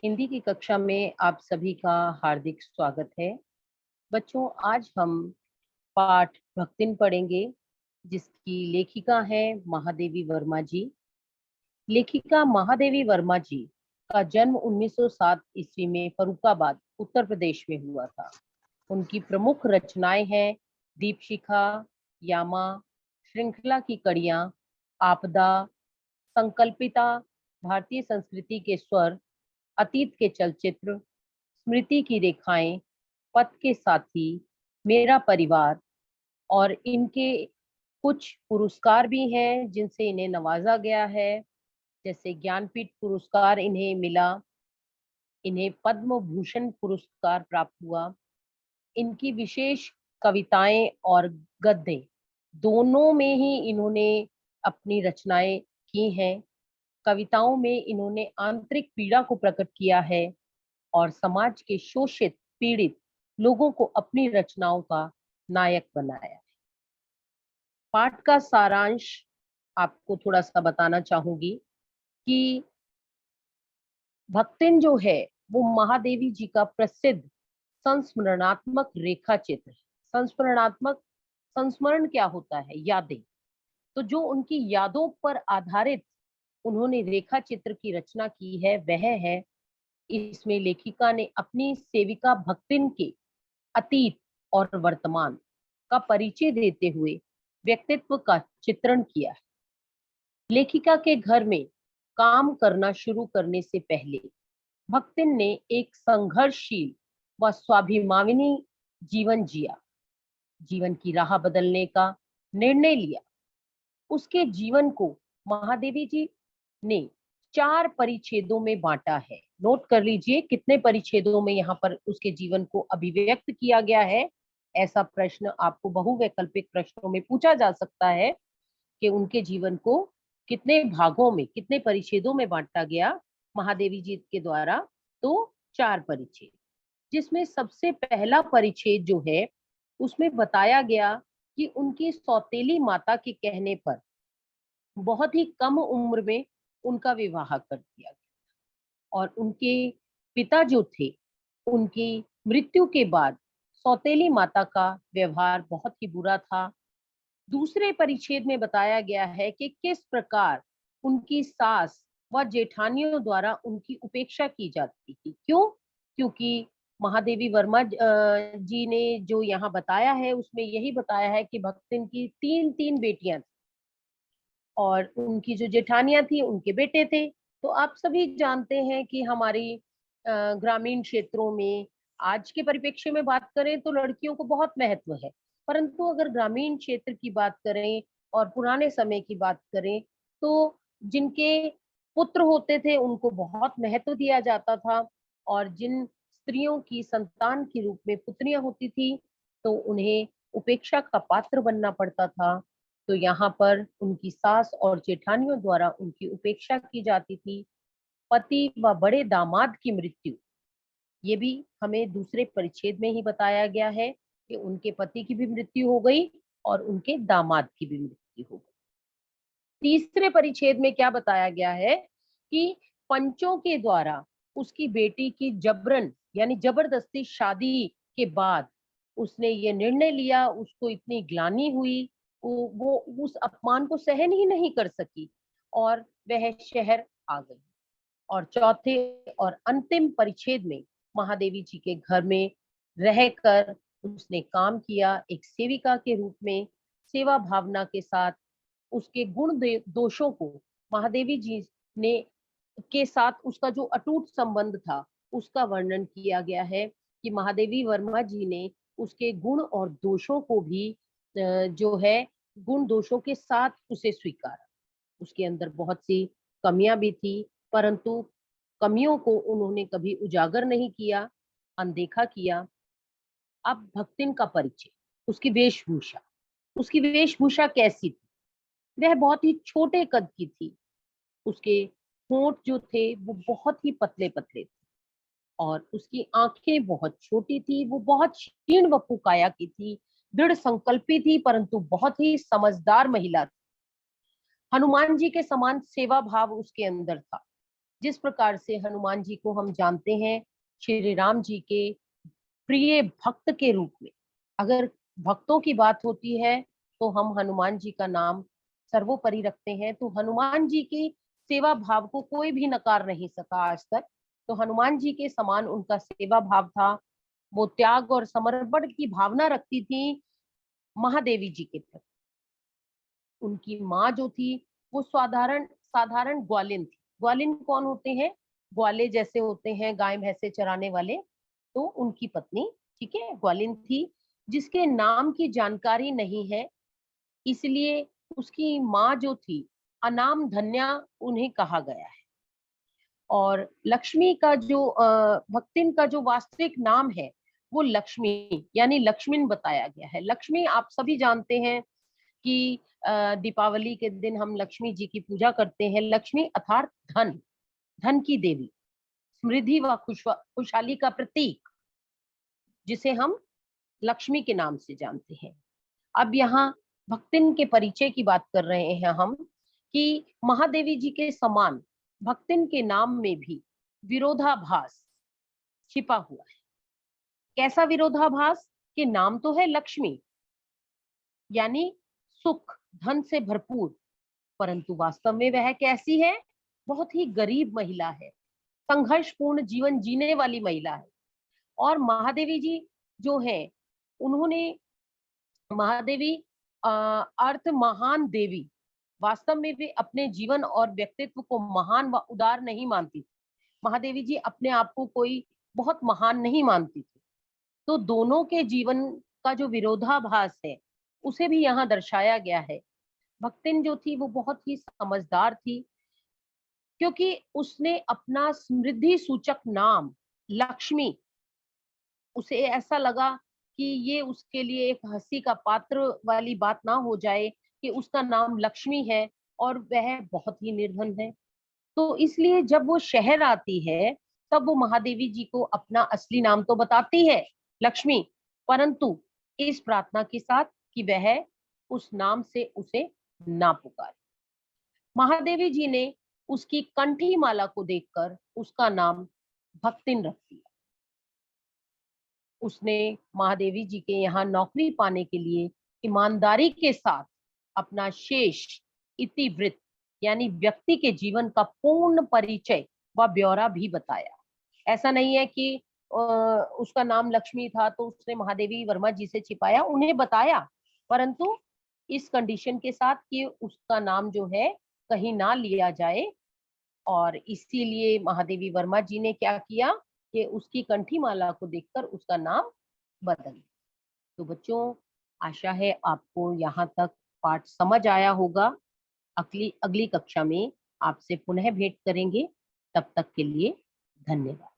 हिंदी की कक्षा में आप सभी का हार्दिक स्वागत है। बच्चों, आज हम पाठ भक्तिन पढ़ेंगे, जिसकी लेखिका है महादेवी वर्मा जी। लेखिका महादेवी वर्मा जी का जन्म 1907 ईस्वी में फर्रुखाबाद, उत्तर प्रदेश में हुआ था। उनकी प्रमुख रचनाएं हैं दीपशिखा, यामा, श्रृंखला की कड़ियां, आपदा, संकल्पिता, भारतीय संस्कृति के स्वर, अतीत के चलचित्र, स्मृति की रेखाएं, पथ के साथी, मेरा परिवार। और इनके कुछ पुरस्कार भी हैं जिनसे इन्हें नवाजा गया है। जैसे ज्ञानपीठ पुरस्कार इन्हें मिला, इन्हें पद्म भूषण पुरस्कार प्राप्त हुआ। इनकी विशेष कविताएं और गद्य दोनों में ही इन्होंने अपनी रचनाएं की हैं। कविताओं में इन्होंने आंतरिक पीड़ा को प्रकट किया है और समाज के शोषित, पीड़ित लोगों को अपनी रचनाओं का नायक बनाया। पाठ का सारांश आपको थोड़ा सा बताना चाहूंगी कि भक्तिन जो है वो महादेवी जी का प्रसिद्ध संस्मरणात्मक रेखा चित्र है। संस्मरणात्मक, संस्मरण क्या होता है? यादें। तो जो उनकी यादों पर आधारित उन्होंने रेखा चित्र की रचना की है वह है। इसमें लेखिका ने अपनी सेविका भक्तिन के अतीत और वर्तमान का परिचय देते हुए व्यक्तित्व का चित्रण किया है। लेखिका के घर में काम करना शुरू करने से पहले भक्तिन ने एक संघर्षशील व स्वाभिमानी जीवन जिया, जीवन की राह बदलने का निर्णय लिया। उसके जीवन को महादेवी जी ने 4 परिच्छेदों में बांटा है। नोट कर लीजिए कितने परिच्छेदों में यहाँ पर उसके जीवन को अभिव्यक्त किया गया है। ऐसा प्रश्न आपको बहुवैकल्पिक प्रश्नों में पूछा जा सकता है कि उनके जीवन को कितने भागों में, कितने परिच्छेदों में बांटा गया महादेवी जी के द्वारा। तो 4 परिच्छेद, जिसमें सबसे पहला परिच्छेद जो है उसमें बताया गया कि उनकी सौतेली माता के कहने पर बहुत ही कम उम्र में उनका विवाह कर दिया गया और उनके पिता जो थे उनकी मृत्यु के बाद सौतेली माता का व्यवहार बहुत ही बुरा था। दूसरे परिच्छेद में बताया गया है कि किस प्रकार उनकी सास व जेठानियों द्वारा उनकी उपेक्षा की जाती थी। क्यों? क्योंकि महादेवी वर्मा जी ने जो यहाँ बताया है उसमें यही बताया है कि भक्तिन की 3-3 बेटियां और उनकी जो जेठानियां थी उनके बेटे थे। तो आप सभी जानते हैं कि हमारी ग्रामीण क्षेत्रों में आज के परिप्रेक्ष्य में बात करें तो लड़कियों को बहुत महत्व है, परंतु अगर ग्रामीण क्षेत्र की बात करें और पुराने समय की बात करें तो जिनके पुत्र होते थे उनको बहुत महत्व दिया जाता था और जिन स्त्रियों की संतान के रूप में पुत्रियां होती थी तो उन्हें उपेक्षा का पात्र बनना पड़ता था। तो यहाँ पर उनकी सास और जेठानियों द्वारा उनकी उपेक्षा की जाती थी। पति व बड़े दामाद की मृत्यु, ये भी हमें दूसरे परिच्छेद में ही बताया गया है कि उनके पति की भी मृत्यु हो गई और उनके दामाद की भी मृत्यु हो गई। तीसरे परिच्छेद में क्या बताया गया है कि पंचों के द्वारा उसकी बेटी की जबरन यानी जबरदस्ती शादी के बाद उसने ये निर्णय लिया, उसको इतनी ग्लानि हुई, वो उस अपमान को सहन ही नहीं कर सकी और वह शहर आ गई। और चौथे और अंतिम परिच्छेद में महादेवी जी के घर में रहकर उसने काम किया एक सेविका के रूप में, सेवा भावना के साथ। उसके गुण दोषों को महादेवी जी ने के साथ उसका जो अटूट संबंध था उसका वर्णन किया गया है कि महादेवी वर्मा जी ने उसके गुण और दोषों को भी जो है गुण दोषों के साथ उसे स्वीकारा। उसके अंदर बहुत सी कमियां भी थी, परंतु कमियों को उन्होंने कभी उजागर नहीं किया, अनदेखा किया। अब भक्तिन का परिचय, उसकी वेशभूषा, उसकी वेशभूषा कैसी थी? वह बहुत ही छोटे कद की थी। उसके होंठ जो थे वो बहुत ही पतले-पतले थे और उसकी आँखें बहुत छोटी थी, वो बहुत क्षीण वपु काया की थी, दृढ़ संकल्पी थी परंतु बहुत ही समझदार महिला थी। हनुमान जी के समान सेवा भाव उसके अंदर था। जिस प्रकार से हनुमान जी को हम जानते हैं श्री राम जी के प्रिय भक्त के रूप में, अगर भक्तों की बात होती है तो हम हनुमान जी का नाम सर्वोपरि रखते हैं। तो हनुमान जी की सेवा भाव को कोई भी नकार नहीं सका आज तक। तो हनुमान जी के समान उनका सेवा भाव था। वो त्याग और समर्पण की भावना रखती थी महादेवी जी के प्रति। उनकी माँ जो थी वो साधारण साधारण ग्वालिन थी। ग्वालिन कौन होते हैं? ग्वाले जैसे होते हैं गाय भैंसे चराने वाले, तो उनकी पत्नी, ठीक है, ग्वालिन थी, जिसके नाम की जानकारी नहीं है, इसलिए उसकी माँ जो थी अनाम धन्या उन्हें कहा गया है। और लक्ष्मी का जो भक्तिन का जो वास्तविक नाम है वो लक्ष्मी यानी लक्ष्मीन बताया गया है। लक्ष्मी आप सभी जानते हैं कि दीपावली के दिन हम लक्ष्मी जी की पूजा करते हैं। लक्ष्मी अर्थात धन, धन की देवी, समृद्धि व खुशहाली का प्रतीक, जिसे हम लक्ष्मी के नाम से जानते हैं। अब यहाँ भक्तिन के परिचय की बात कर रहे हैं हम कि महादेवी जी के समान भक्तिन के नाम में भी विरोधाभास छिपा हुआ है। कैसा विरोधाभास? कि नाम तो है लक्ष्मी यानी सुख, धन से भरपूर, परंतु वास्तव में वह कैसी है? बहुत ही गरीब महिला है, संघर्षपूर्ण जीवन जीने वाली महिला है। और महादेवी जी जो है, उन्होंने महादेवी अर्थ महान देवी, वास्तव में भी अपने जीवन और व्यक्तित्व को महान व उदार नहीं मानती थी। महादेवी जी अपने आप को कोई बहुत महान नहीं मानती थी। तो दोनों के जीवन का जो विरोधाभास है उसे भी यहाँ दर्शाया गया है। भक्तिन जो थी वो बहुत ही समझदार थी, क्योंकि उसने अपना समृद्धि सूचक नाम लक्ष्मी, उसे ऐसा लगा कि ये उसके लिए एक हंसी का पात्र वाली बात ना हो जाए कि उसका नाम लक्ष्मी है और वह बहुत ही निर्धन है। तो इसलिए जब वो शहर आती है तब वो महादेवी जी को अपना असली नाम तो बताती है लक्ष्मी, परंतु इस प्रार्थना के साथ कि वह उस नाम से उसे ना पुकारे। महादेवी जी ने उसकी कंठी माला को देखकर उसका नाम भक्तिन रख दिया। उसने महादेवी जी के यहाँ नौकरी पाने के लिए ईमानदारी के साथ अपना शेष इतिवृत्त यानी व्यक्ति के जीवन का पूर्ण परिचय व ब्यौरा भी बताया। ऐसा नहीं है कि उसका नाम लक्ष्मी था तो उसने महादेवी वर्मा जी से छिपाया, उन्हें बताया, परंतु इस कंडीशन के साथ कि उसका नाम जो है कहीं ना लिया जाए। और इसीलिए महादेवी वर्मा जी ने क्या किया कि उसकी कंठी माला को देखकर उसका नाम बदल दिया। तो बच्चों, आशा है आपको यहाँ तक पाठ समझ आया होगा। अगली अगली कक्षा में आपसे पुनः भेंट करेंगे। तब तक के लिए धन्यवाद।